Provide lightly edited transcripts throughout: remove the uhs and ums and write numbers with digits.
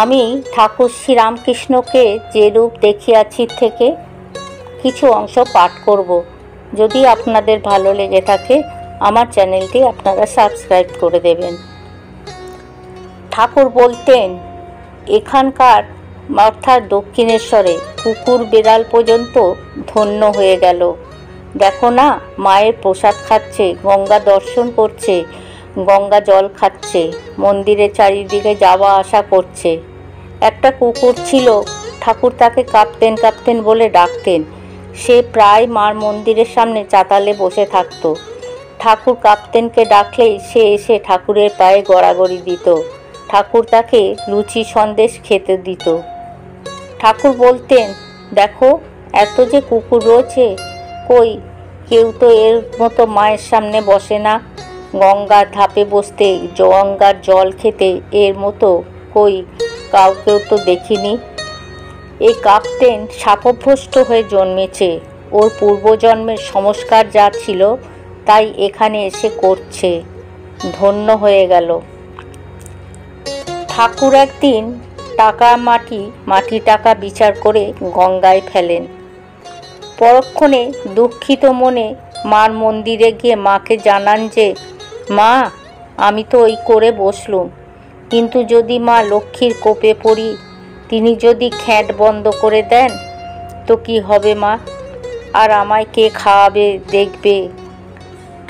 আমি ঠাকুর শ্রীরামকৃষ্ণকে যে রূপ দেখিয়াছি থেকে কিছু অংশ পাঠ করব। যদি আপনাদের ভালো লেগে থাকে আমার চ্যানেলটি আপনারা সাবস্ক্রাইব করে দেবেন। ঠাকুর বলতেন, এখানকার অর্থাৎ দক্ষিণেশ্বরে কুকুর বেড়াল পর্যন্ত ধন্য হয়ে গেল। দেখো না, মায়ের প্রসাদ খাচ্ছে, গঙ্গা দর্শন করছে, গঙ্গা জল খাচ্ছে, মন্দিরের চারিদিকে যাওয়া আসা করছে। একটা কুকুর ছিল, ঠাকুর তাকে কাপ্তেন কাপ্তেন বলে ডাকতেন। সে প্রায় মার মন্দিরের সামনে চাতালে বসে থাকত। ঠাকুর কাপ্তেনকে ডাকলেই সে এসে ঠাকুরের পায়ে গড়াগড়ি দিত। ঠাকুর তাকে লুচি সন্দেশ খেতে দিত। ঠাকুর বলতেন, দেখো এত যে কুকুর রয়েছে, কই কেউ তো এর মতো মায়ের সামনে বসে না। গঙ্গার ধাপে বসতে, গঙ্গার জল খেতে এর মতো কই কাউকেও তো দেখিনি। এই কাপ্তেন শাপভ্রষ্ট হয়ে জন্মেছে। ওর পূর্বজন্মের সংস্কার যা ছিল তাই এখানে এসে করছে। ধন্য হয়ে গেল। ঠাকুর একদিন মাটি টাকা বিচার করে গঙ্গায় ফেলেন। পরক্ষণে দুঃখিত মনে মার মন্দিরে গিয়ে মাকে জানান যে, মা, আমি তো ওই করে বসলুম, কিন্তু যদি মা লক্ষ্মীর কোপে পড়ি, তিনি যদি খ্যাঁট বন্ধ করে দেন তো কি হবে মা? আর আমায় কে খাওয়াবে, দেখবে?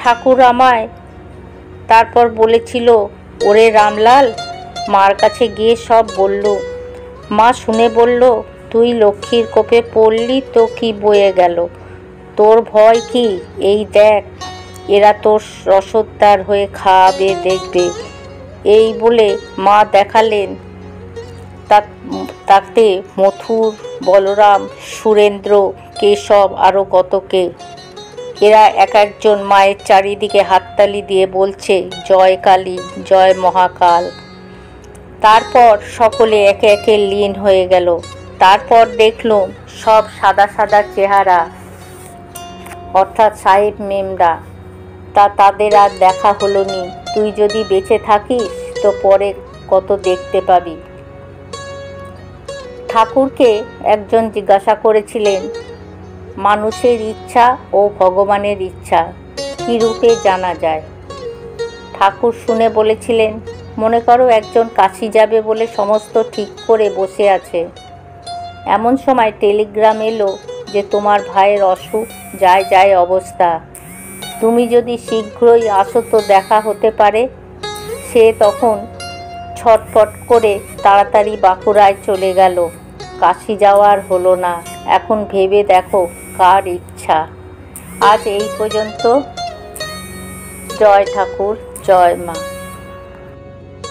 ঠাকুর আমায় তারপর বলেছিল, ওরে রামলাল, মার কাছে গিয়ে সব বলল। মা শুনে বলল, তুই লক্ষ্মীর কোপে পড়লি তো কি বয়ে গেল? তোর ভয় কি? এই দেখ, এরা তোর রসদদার হয়ে খাওয়াবে, দেখবে। এই বলে মা দেখালেন তাতে মথুর, বলরাম, সুরেন্দ্র, কেশব আরও কতকে। এরা এক একজন মায়ের চারিদিকে হাততালি দিয়ে বলছে, জয় কালী, জয় মহাকাল। তারপর সকলে একে একে লীন হয়ে গেল। তারপর দেখলুম সব সাদা সাদা চেহারা, অর্থাৎ সাহেব মেমরা। তাদের আর দেখা হলো নি। তুই যদি বেঁচে থাকিস তো পরে কত দেখতে পাবি। ঠাকুরকে একজন জিজ্ঞাসা করেছিলেন, মানুষের ইচ্ছা ও ভগবানের ইচ্ছা কী রূপে জানা যায়? ঠাকুর শুনে বলেছিলেন, মনে করো একজন কাশী যাবে বলে সমস্ত ঠিক করে বসে আছে। এমন সময় টেলিগ্রাম এলো যে তোমার ভাইয়ের অসুখ, যায় অবস্থা। তুমি যদি শীঘ্রই আসো তো দেখা হতে পারে। সে তখন ছটফট করে তাড়াতাড়ি বাঁকুড়ায় চলে গেল। কাশী যাওয়ার হলো না। এখন ভেবে দেখো কার ইচ্ছা। আজ এই পর্যন্ত। জয় ঠাকুর, জয় মা।